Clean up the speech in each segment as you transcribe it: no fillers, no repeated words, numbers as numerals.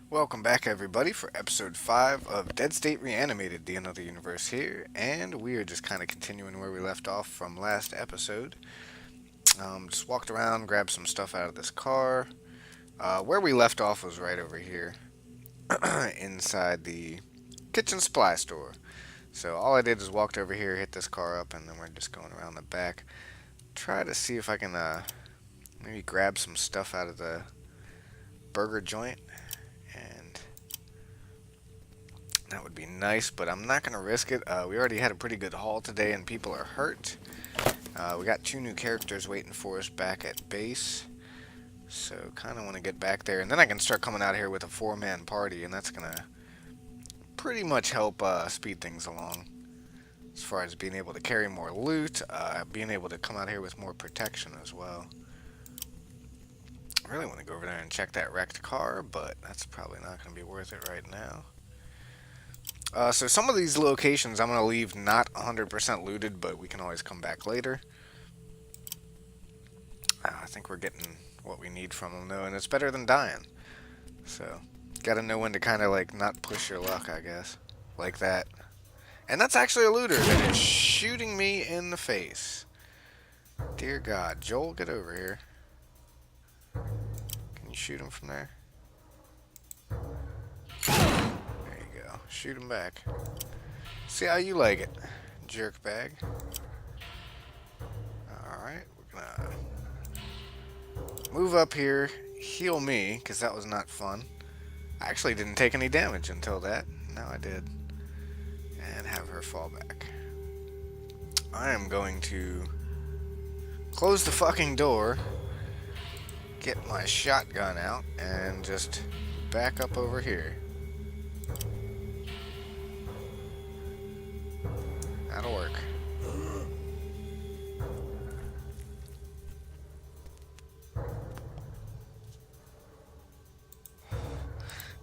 Welcome back, everybody, for episode 5 of Dead State Reanimated, The Another Universe here, and we are just kind of continuing where we left off from last episode. Just walked around, grabbed some stuff out of this car. Where we left off was right over here, inside the kitchen supply store. So all I did is walked over here, hit this car up, and then we're just going around the back. Try to see if I can maybe grab some stuff out of the burger joint, and that would be nice, but I'm not going to risk it. We already had a pretty good haul today, and people are hurt. We got 2 new characters waiting for us back at base, so kind of want to get back there. And then I can start coming out here with a 4-man party, and that's going to pretty much help speed things along. As far as being able to carry more loot, being able to come out here with more protection as well. I really want to go over there and check that wrecked car, but that's probably not going to be worth it right now. So some of these locations I'm going to leave not 100% looted, but we can always come back later. I think we're getting what we need from them, though, and it's better than dying. So, gotta know when to kind of, like, not push your luck, I guess. Like that. And that's actually a looter that is shooting me in the face. Dear God. Joel, get over here. Can you shoot him from there? There you go. Shoot him back. See how you like it, jerk bag. Alright, we're gonna move up here, heal me, because that was not fun. I actually didn't take any damage until that. Now I did. And have her fall back. I am going to close the fucking door, get my shotgun out, and just back up over here. That'll work.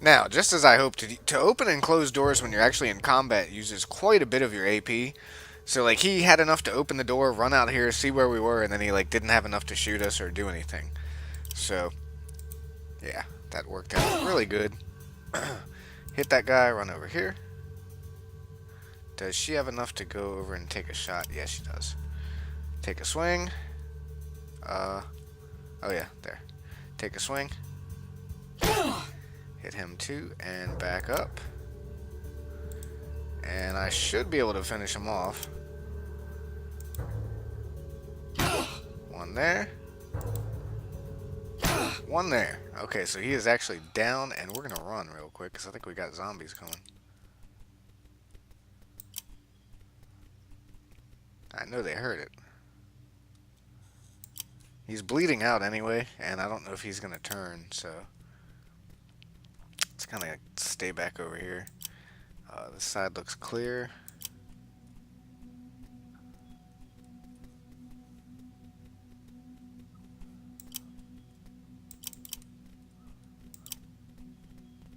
Now, just as I hoped, to open and close doors when you're actually in combat uses quite a bit of your AP. So, like, he had enough to open the door, run out here, see where we were, and then he, like, didn't have enough to shoot us or do anything. So, yeah, that worked out really good. Hit that guy, run over here. Does she have enough to go over and take a shot? Yes, she does. Take a swing. Oh yeah, there. Take a swing. Hit him too, and back up. And I should be able to finish him off. One there. One there. Okay, so he is actually down, and we're going to run real quick, because I think we got zombies coming. I know they heard it. He's bleeding out anyway, and I don't know if he's going to turn, so let's kind of stay back over here. This side looks clear.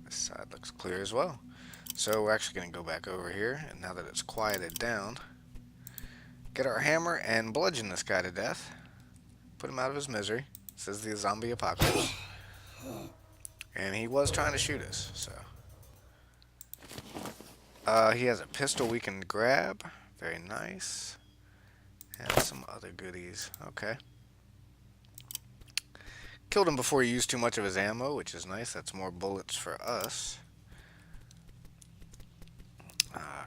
This side looks clear as well. So we're actually going to go back over here, and now that it's quieted down, get our hammer and bludgeon this guy to death. Put him out of his misery. This is the zombie apocalypse. And he was trying to shoot us, so. He has a pistol we can grab. Very nice. And some other goodies. Okay. Killed him before he used too much of his ammo, which is nice. That's more bullets for us.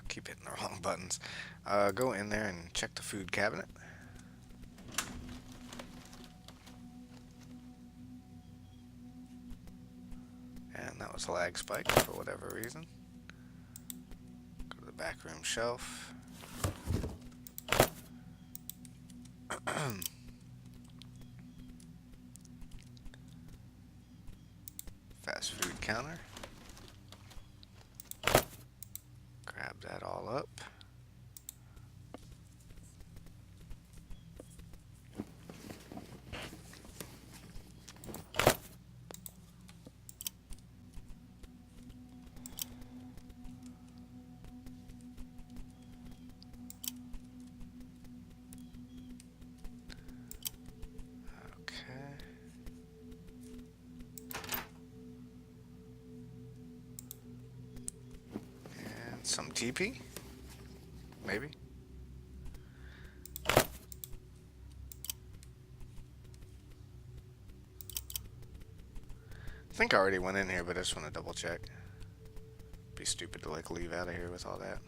Keep hitting the wrong buttons. Go in there and check the food cabinet. And that was a lag spike for whatever reason. Go to the back room shelf. Fast food counter. Grab that all up. some TP? Maybe? I think I already went in here, but I just want to double check. Be stupid to like leave out of here with all that.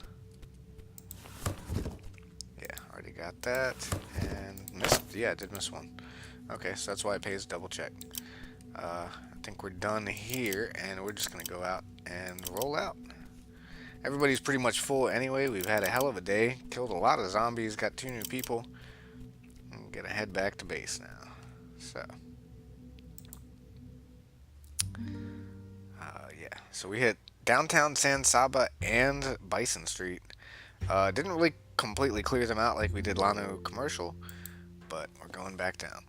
Yeah, already got that. And missed. Yeah, I did miss one. Okay, so that's why it pays double check. I think we're done here, and we're just gonna go out and roll out. Everybody's pretty much full anyway. We've had a hell of a day. Killed a lot of zombies. Got 2 new people. I'm gonna head back to base now. So, yeah. So we hit downtown San Saba and Bison Street. Didn't really completely clear them out like we did Lano Commercial, but we're going back down.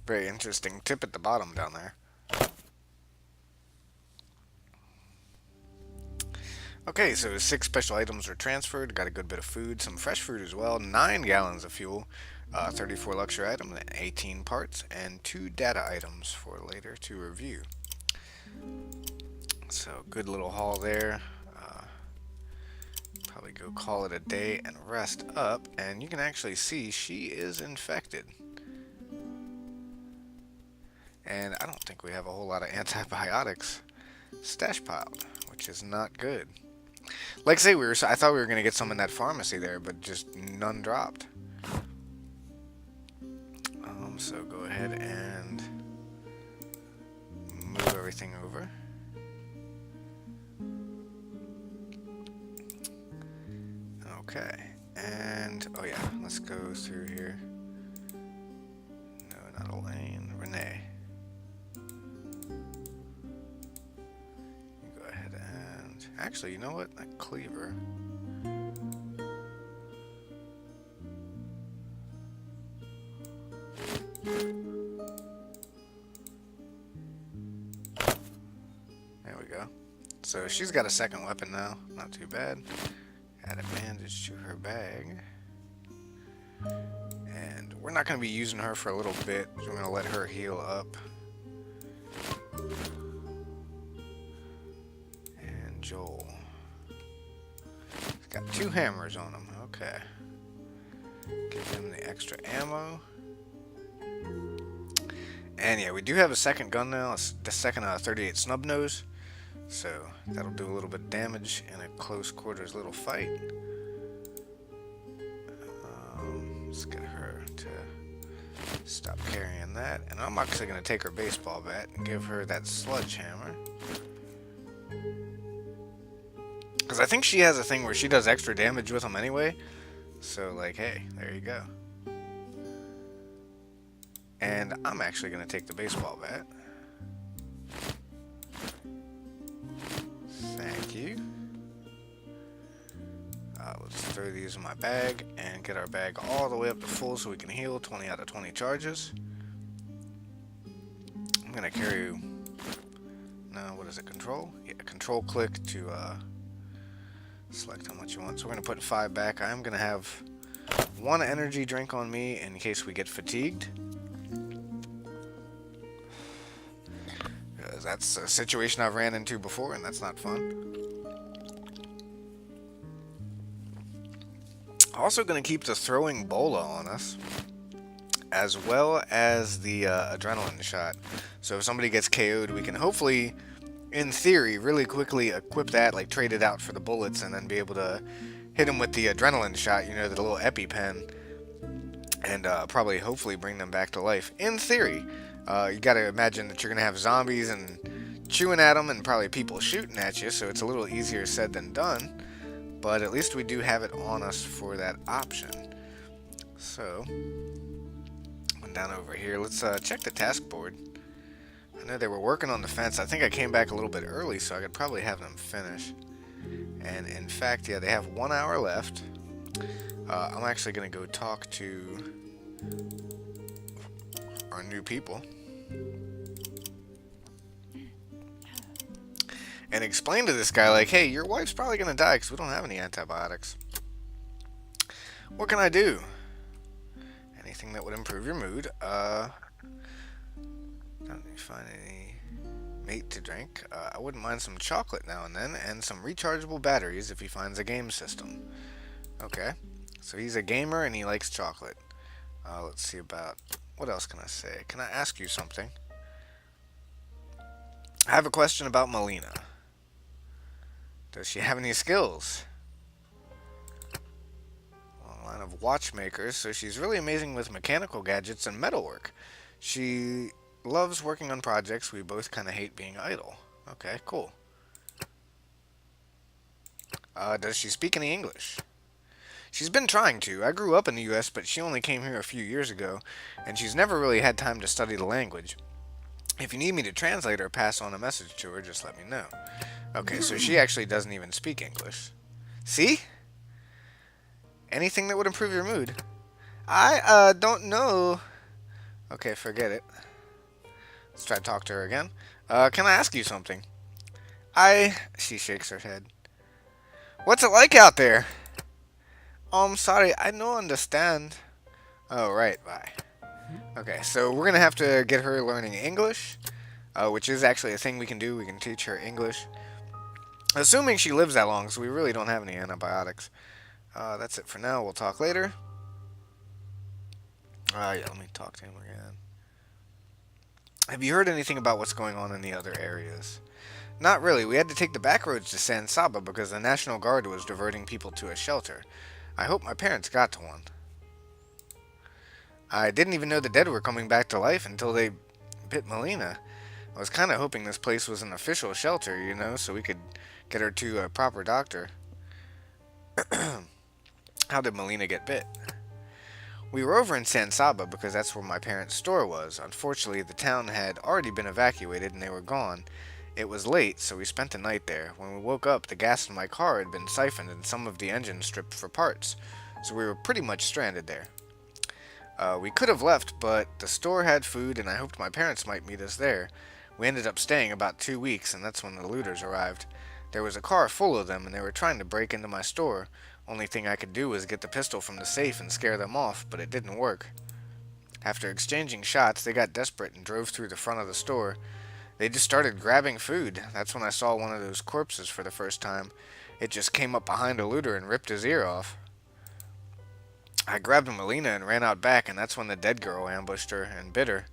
Very interesting tip at the bottom down there. Okay, so 6 special items were transferred. Got a good bit of food, some fresh fruit as well, 9 gallons of fuel, 34 luxury items, 18 parts, and 2 data items for later to review. So good little haul there. Probably go call it a day and rest up. And you can actually see she is infected. And I don't think we have a whole lot of antibiotics stash piled, which is not good. Like I say, I thought we were going to get some in that pharmacy there, but just none dropped. So go ahead and move everything over. Okay, and oh yeah, let's go through here. No, not Elaine, Renee. You go ahead and actually, you know what? That cleaver. There we go. So she's got a second weapon now. Not too bad. Add a bandage to her bag. And we're not going to be using her for a little bit. So we're going to let her heal up. And Joel. He's got 2 hammers on him. Okay. Give him the extra ammo. And yeah, we do have a second gun now. It's the second 38 snub nose. So that'll do a little bit of damage in a close quarters little fight. Let's get her to stop carrying that. And I'm actually going to take her baseball bat and give her that sledgehammer. Because I think she has a thing where she does extra damage with them anyway. So like, hey, there you go. And I'm actually going to take the baseball bat. Thank you. Let's throw these in my bag and get our bag all the way up to full so we can heal 20 out of 20 charges. I'm going to carry... No, what is it? Control? Yeah, control click to select how much you want. So we're going to put 5 back. I'm going to have 1 energy drink on me in case we get fatigued. Because that's a situation I've ran into before and that's not fun. Also going to keep the throwing bola on us, as well as the adrenaline shot. So if somebody gets KO'd, we can hopefully, in theory, really quickly equip that, like trade it out for the bullets, and then be able to hit them with the adrenaline shot, you know, the little EpiPen, and probably, hopefully, bring them back to life. In theory, you got to imagine that you're going to have zombies and chewing at them, and probably people shooting at you, so it's a little easier said than done. But at least we do have it on us for that option. So, down over here, let's check the task board. I know they were working on the fence. I think I came back a little bit early, so I could probably have them finish. And in fact, yeah, they have 1 hour left. I'm actually going to go talk to our new people. and explain to this guy, like, hey, your wife's probably going to die because we don't have any antibiotics. What can I do? Anything that would improve your mood. Don't you find any mate to drink? I wouldn't mind some chocolate now and then, and some rechargeable batteries if he finds a game system. Okay. So he's a gamer and he likes chocolate. Let's see about. What else can I say? Can I ask you something? I have a question about Melina. Does she have any skills? A line of watchmakers, so she's really amazing with mechanical gadgets and metalwork. She loves working on projects. We both kind of hate being idle. Okay, cool. Does she speak any English? She's been trying to. I grew up in the US, but she only came here a few years ago, and she's never really had time to study the language. If you need me to translate or pass on a message to her, just let me know. Okay, so she actually doesn't even speak English. See? Anything that would improve your mood. I don't know. Okay, forget it. Let's try to talk to her again. Can I ask you something? She shakes her head. What's it like out there? Oh, I'm sorry, I don't understand. Oh, right, bye. Okay, so we're gonna have to get her learning English, which is actually a thing we can do. We can teach her English. Assuming she lives that long, so we really don't have any antibiotics. That's it for now. We'll talk later. Yeah, let me talk to him again. Have you heard anything about what's going on in the other areas? Not really. We had to take the back roads to San Saba because the National Guard was diverting people to a shelter. I hope my parents got to one. I didn't even know the dead were coming back to life until they bit Melina. I was kind of hoping this place was an official shelter, so we could get her to a proper doctor. How did Melina get bit? We were over in San Saba because that's where my parents' store was. Unfortunately, the town had already been evacuated and they were gone. It was late, so we spent the night there. When we woke up, the gas in my car had been siphoned and some of the engine stripped for parts, so we were pretty much stranded there. We could have left, but the store had food and I hoped my parents might meet us there. We ended up staying about 2 weeks, and that's when the looters arrived. There was a car full of them, and they were trying to break into my store. Only thing I could do was get the pistol from the safe and scare them off, but it didn't work. After exchanging shots, they got desperate and drove through the front of the store. They just started grabbing food. That's when I saw one of those corpses for the first time. It just came up behind a looter and ripped his ear off. I grabbed Melina and ran out back, and that's when the dead girl ambushed her and bit her.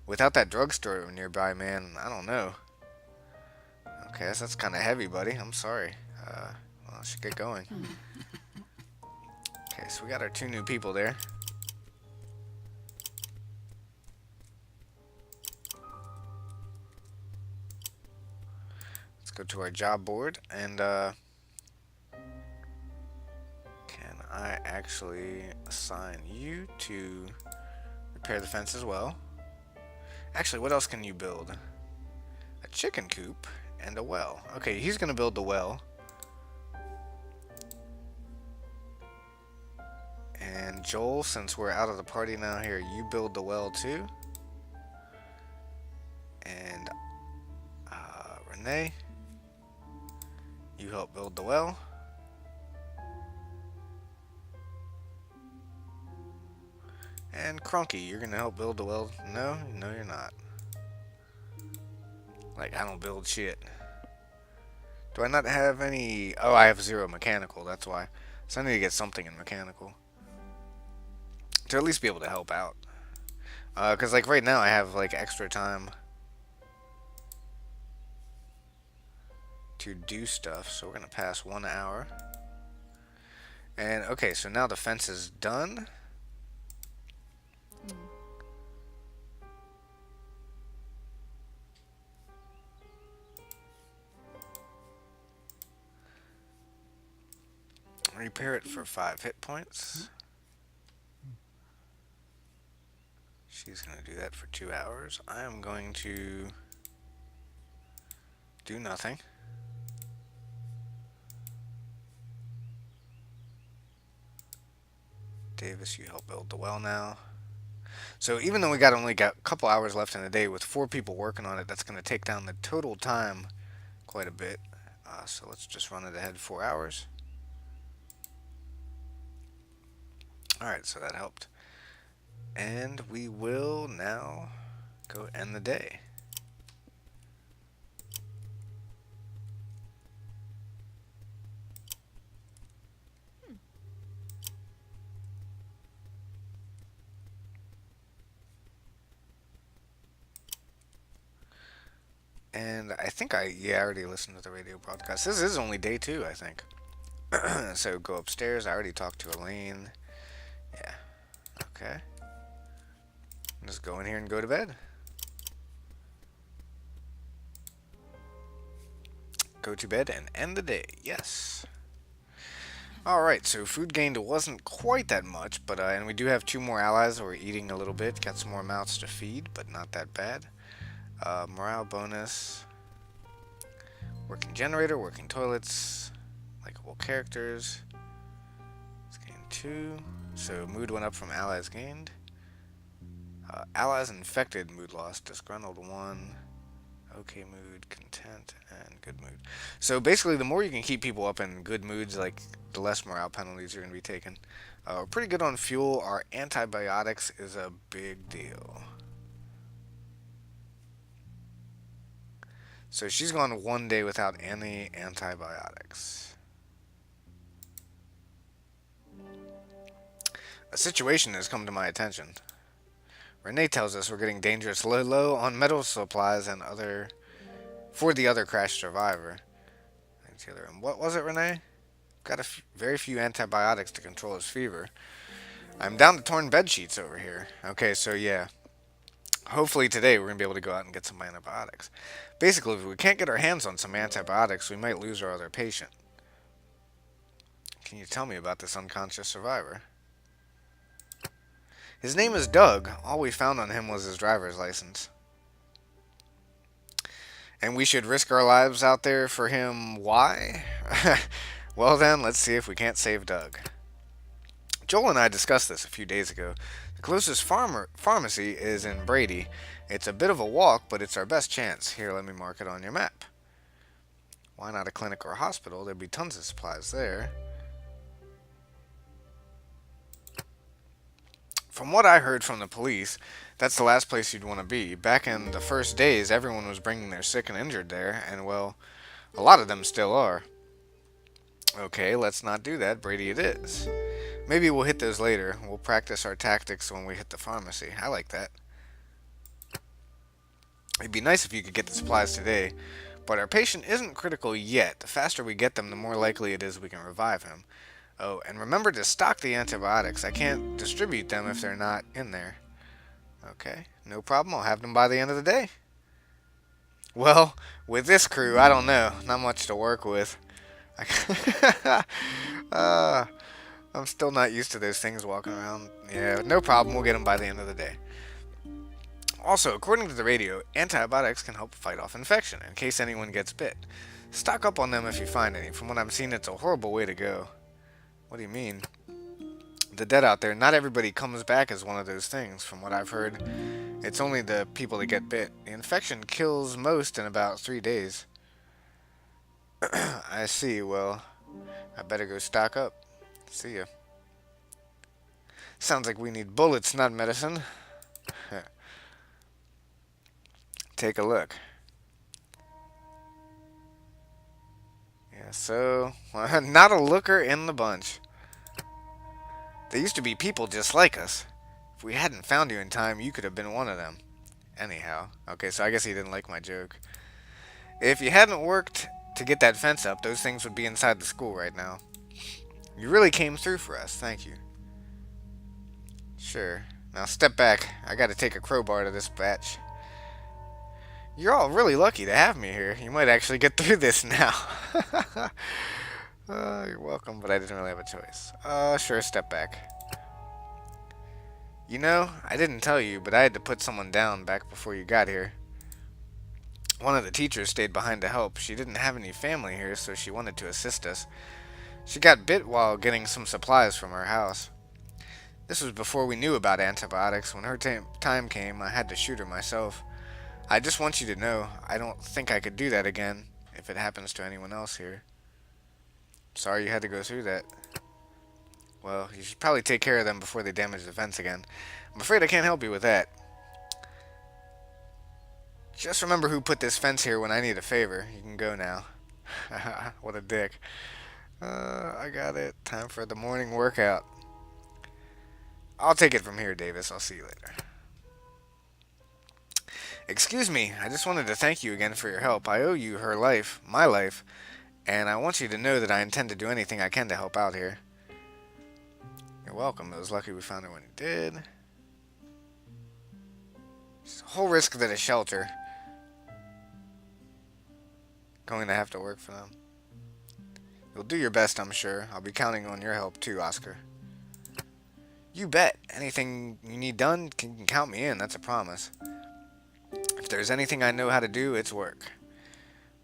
Without that drugstore nearby, man, I don't know. Okay, that's kind of heavy, buddy. I'm sorry. Well, I should get going. Okay, so we got our 2 new people there. Let's go to our job board, and can I actually assign you to repair the fence as well? Actually, what else can you build? A chicken coop and a well. Okay, he's gonna build the well. And Joel, since we're out of the party now here, you build the well too. And Renee, you help build the well. And Crunky, you're gonna help build the well. No, you're not. Like, I don't build shit. Do I not have any? Oh, I have 0 mechanical, that's why. So I need to get something in mechanical to at least be able to help out. Because, like, right now I have, like, extra time to do stuff. So we're going to pass 1 hour. And, okay, so now the fence is done. Repair it for 5 hit points. She's going to do that for 2 hours. I am going to do nothing. Davis, you help build the well now. So even though we only got a couple hours left in the day with 4 people working on it, that's going to take down the total time quite a bit. So let's just run it ahead 4 hours. Alright, so that helped. And we will now go end the day. And I think I already listened to the radio broadcast. This is only day 2, I think. So go upstairs. I already talked to Elaine. Yeah. Okay. Just go in here and go to bed. Go to bed and end the day. Yes. Alright, so food gained wasn't quite that much, but and we do have 2 more allies. We're eating a little bit. Got some more mouths to feed, but not that bad. Morale bonus. Working generator, working toilets. Likeable characters. Let's gain 2. So mood went up from allies gained. Allies infected, mood lost. Disgruntled 1. Okay mood, content, and good mood. So basically, the more you can keep people up in good moods, like the less morale penalties you're going to be taking. We're pretty good on fuel. Our antibiotics is a big deal. So she's gone 1 day without any antibiotics. A situation has come to my attention. Renee tells us we're getting dangerously low on medical supplies and for the other crash survivor. And what was it, Renee? Got very few antibiotics to control his fever. I'm down to torn bed sheets over here. Okay, so yeah. Hopefully today we're going to be able to go out and get some antibiotics. Basically, if we can't get our hands on some antibiotics, we might lose our other patient. Can you tell me about this unconscious survivor? His name is Doug. All we found on him was his driver's license. And we should risk our lives out there for him. Why? Well then, let's see if we can't save Doug. Joel and I discussed this a few days ago. The closest pharmacy is in Brady. It's a bit of a walk, but it's our best chance. Here, let me mark it on your map. Why not a clinic or a hospital? There'd be tons of supplies there. From what I heard from the police, that's the last place you'd want to be. Back in the first days, everyone was bringing their sick and injured there, and well, a lot of them still are. Okay, let's not do that. Brady it is. Maybe we'll hit those later. We'll practice our tactics when we hit the pharmacy. I like that. It'd be nice if you could get the supplies today, but our patient isn't critical yet. The faster we get them, the more likely it is we can revive him. Oh, and remember to stock the antibiotics. I can't distribute them if they're not in there. Okay, no problem. I'll have them by the end of the day. Well, with this crew, I don't know. Not much to work with. I'm still not used to those things walking around. Yeah, no problem. We'll get them by the end of the day. Also, according to the radio, antibiotics can help fight off infection in case anyone gets bit. Stock up on them if you find any. From what I'm seeing, it's a horrible way to go. What do you mean? The dead out there, not everybody comes back as one of those things. From what I've heard, it's only the people that get bit. The infection kills most in about 3 days. I see. Well, I better go stock up. See ya. Sounds like we need bullets, not medicine. Take a look. Yeah, so, not a looker in the bunch. There used to be people just like us. If we hadn't found you in time, you could have been one of them. Anyhow. Okay, so I guess he didn't like my joke. If you hadn't worked to get that fence up, those things would be inside the school right now. You really came through for us. Thank you. Sure. Now step back. I gotta take a crowbar to this batch. You're all really lucky to have me here. You might actually get through this now. You're welcome, but I didn't really have a choice. Sure, step back. You know, I didn't tell you, but I had to put someone down back before you got here. One of the teachers stayed behind to help. She didn't have any family here, so she wanted to assist us. She got bit while getting some supplies from her house. This was before we knew about antibiotics. When her time came, I had to shoot her myself. I just want you to know, I don't think I could do that again. if it happens to anyone else here. Sorry you had to go through that. Well, you should probably take care of them before they damage the fence again. I'm afraid I can't help you with that. Just remember who put this fence here when I need a favor. You can go now. What a dick. I got it. Time for the morning workout. I'll take it from here, Davis. I'll see you later. Excuse me, I just wanted to thank you again for your help. I owe you her life, my life, and I want you to know that I intend to do anything I can to help out here. You're welcome. It was lucky we found her when you did. It's a whole risk that a shelter. Going to have to work for them. You'll do your best, I'm sure. I'll be counting on your help too, Oscar. You bet. Anything you need done, can count me in. That's a promise. If there's anything I know how to do, it's work.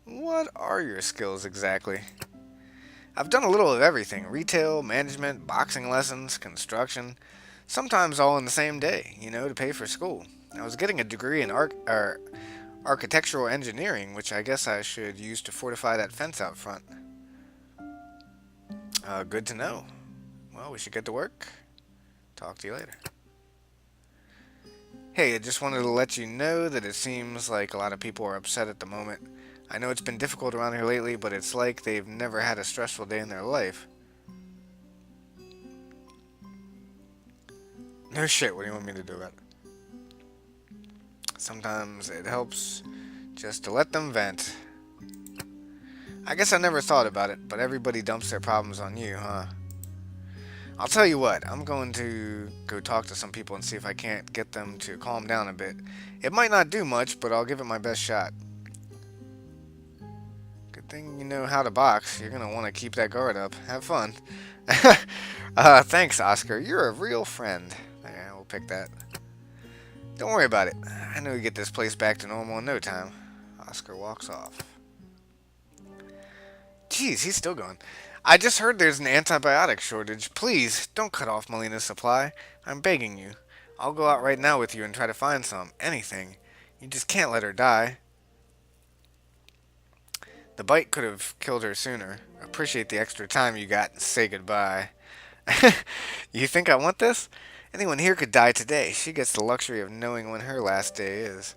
What are your skills exactly? I've done a little of everything. Retail, management, boxing lessons, construction. Sometimes all in the same day, to pay for school. I was getting a degree in architectural engineering, which I guess I should use to fortify that fence out front. Good to know. Well, we should get to work. Talk to you later. Hey, I just wanted to let you know that it seems like a lot of people are upset at the moment. I know it's been difficult around here lately, but it's like they've never had a stressful day in their life. No shit, what do you want me to do about it? Sometimes it helps just to let them vent. I guess I never thought about it, but everybody dumps their problems on you, huh? I'll tell you what, I'm going to go talk to some people and see if I can't get them to calm down a bit. It might not do much, but I'll give it my best shot. Good thing you know how to box. You're going to want to keep that guard up. Have fun. Thanks, Oscar. You're a real friend. Yeah, we'll pick that. Don't worry about it. I know you get this place back to normal in no time. Oscar walks off. Jeez, he's still going. I just heard there's an antibiotic shortage. Please, don't cut off Melina's supply. I'm begging you. I'll go out right now with you and try to find some. Anything. You just can't let her die. The bite could have killed her sooner. Appreciate the extra time you got and say goodbye. You think I want this? Anyone here could die today. She gets the luxury of knowing when her last day is.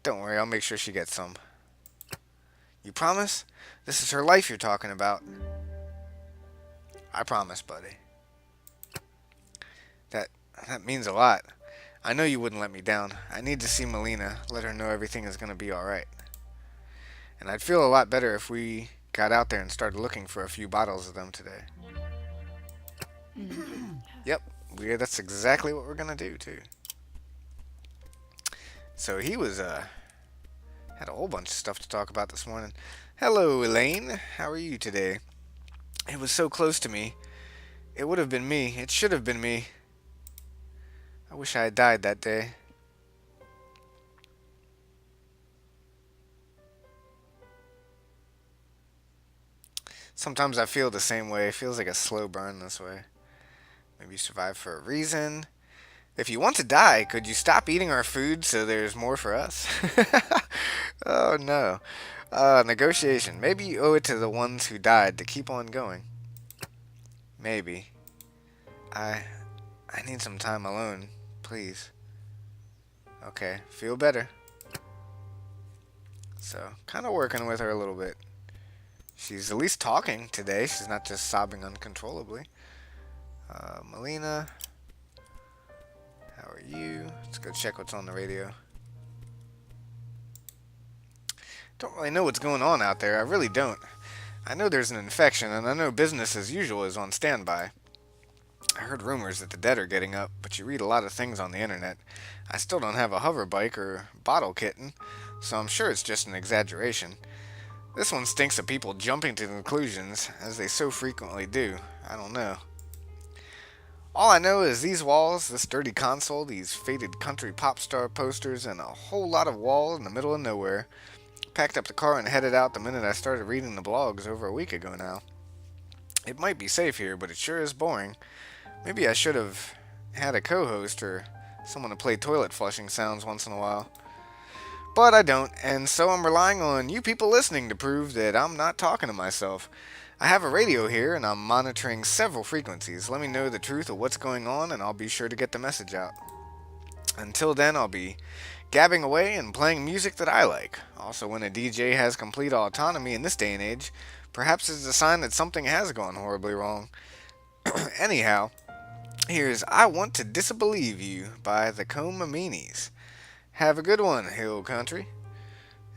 Don't worry, I'll make sure she gets some. You promise? This is her life you're talking about. I promise, buddy. That means a lot. I know you wouldn't let me down. I need to see Melina, let her know everything is going to be alright. And I'd feel a lot better if we got out there and started looking for a few bottles of them today. Yep, that's exactly what we're going to do, too. So he had a whole bunch of stuff to talk about this morning. Hello, Elaine. How are you today? It was so close to me. It would have been me. It should have been me. I wish I had died that day. Sometimes I feel the same way. It feels like a slow burn this way. Maybe you survive for a reason. If you want to die, could you stop eating our food so there's more for us? Oh no. Negotiation. Maybe you owe it to the ones who died to keep on going. Maybe. I need some time alone, please. Okay, feel better. So, kind of working with her a little bit. She's at least talking today. She's not just sobbing uncontrollably. Melina, how are you? Let's go check what's on the radio. Don't really know what's going on out there. I really don't. I know there's an infection, and I know business as usual is on standby. I heard rumors that the dead are getting up, but you read a lot of things on the internet. I still don't have a hover bike or bottle kitten, so I'm sure it's just an exaggeration. This one stinks of people jumping to conclusions, as they so frequently do. I don't know. All I know is these walls, this dirty console, these faded country pop star posters, and a whole lot of wall in the middle of nowhere. Packed up the car and headed out the minute I started reading the blogs over a week ago now. It might be safe here, but it sure is boring. Maybe I should have had a co-host or someone to play toilet flushing sounds once in a while. But I don't, and so I'm relying on you people listening to prove that I'm not talking to myself. I have a radio here, and I'm monitoring several frequencies. Let me know the truth of what's going on, and I'll be sure to get the message out. Until then, I'll be gabbing away and playing music that I like. Also, when a DJ has complete autonomy in this day and age, perhaps it's a sign that something has gone horribly wrong. Anyhow, here's I Want to Disbelieve You by the Comamines. Have a good one, Hill Country.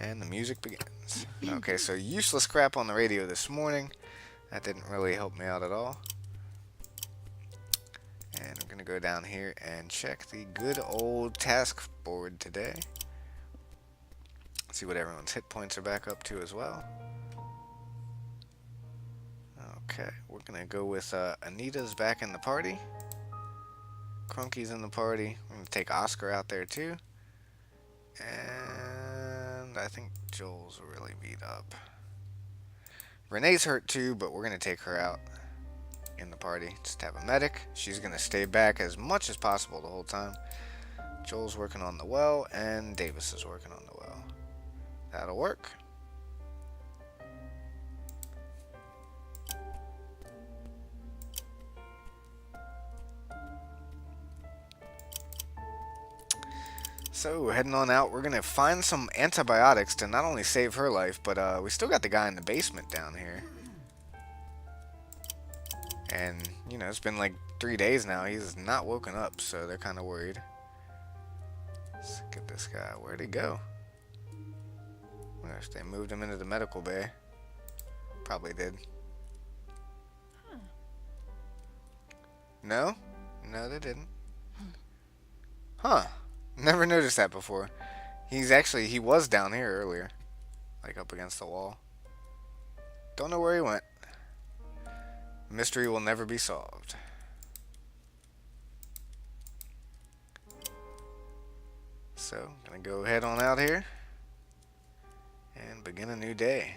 And the music begins. Okay, so useless crap on the radio this morning. That didn't really help me out at all. And I'm going to go down here and check the good old task board today. See what everyone's hit points are back up to as well. Okay, we're going to go with Anita's back in the party. Crunky's in the party. We're going to take Oscar out there too. And I think Joel's really beat up. Renee's hurt too, but we're going to take her out in the party. Just have a medic. She's going to stay back as much as possible the whole time. Joel's working on the well, and Davis is working on the well. That'll work. So, heading on out, we're going to find some antibiotics to not only save her life, but we still got the guy in the basement down here. And, you know, it's been like 3 days now. He's not woken up, so they're kind of worried. Let's get this guy. Where'd he go? I wonder if they moved him into the medical bay. Probably did. No? No, they didn't. Huh. Never noticed that before. He was down here earlier. Like up against the wall. Don't know where he went. Mystery will never be solved. So, gonna go head on out here and begin a new day.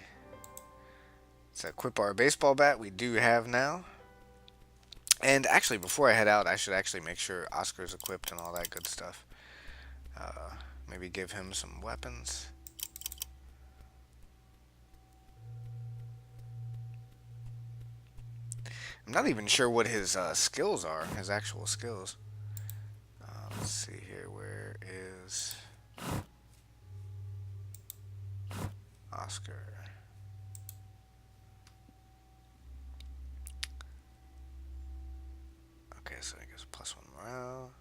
Let's equip our baseball bat we do have now. And actually, before I head out, I should actually make sure Oscar's equipped and all that good stuff. Maybe give him some weapons. I'm not even sure what his skills are, his actual skills. Let's see here, where is Oscar? Okay, so I guess +1 morale.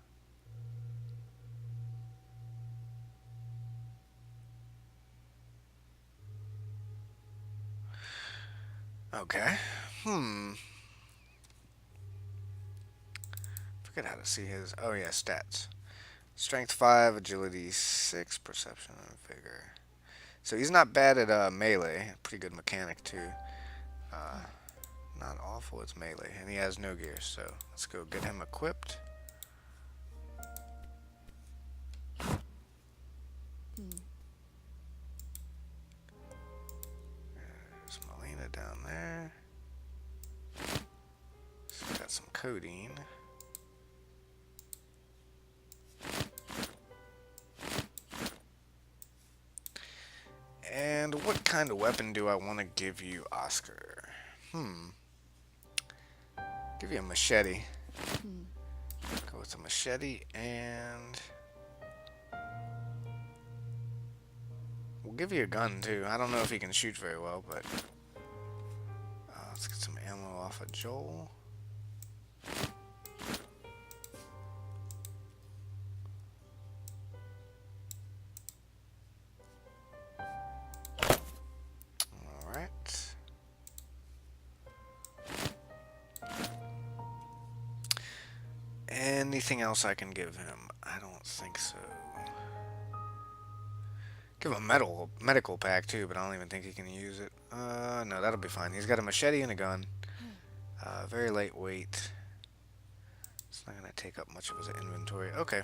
Okay. Forget how to see his. Oh yeah, stats. Strength 5, agility 6, perception and vigor. So he's not bad at melee. Pretty good mechanic too. Not awful. It's melee, and he has no gear. So let's go get him equipped. There's Melina down there. She's got some codeine. And what kind of weapon do I want to give you, Oscar? Give you a machete. Go with a machete, and we'll give you a gun too. I don't know if he can shoot very well, but let's get some ammo off of Joel. Anything else I can give him? I don't think so. Give him a medical pack too, but I don't even think he can use it. No, that'll be fine. He's got a machete and a gun. Very lightweight. It's not gonna take up much of his inventory. Okay.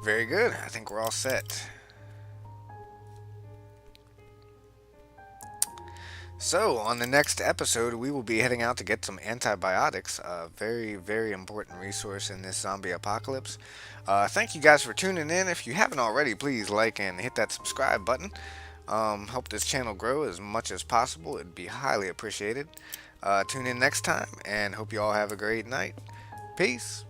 Very good. I think we're all set. So, on the next episode, we will be heading out to get some antibiotics, a very, very important resource in this zombie apocalypse. Thank you guys for tuning in. If you haven't already, please like and hit that subscribe button. Help this channel grow as much as possible. It'd be highly appreciated. Tune in next time and hope you all have a great night. Peace.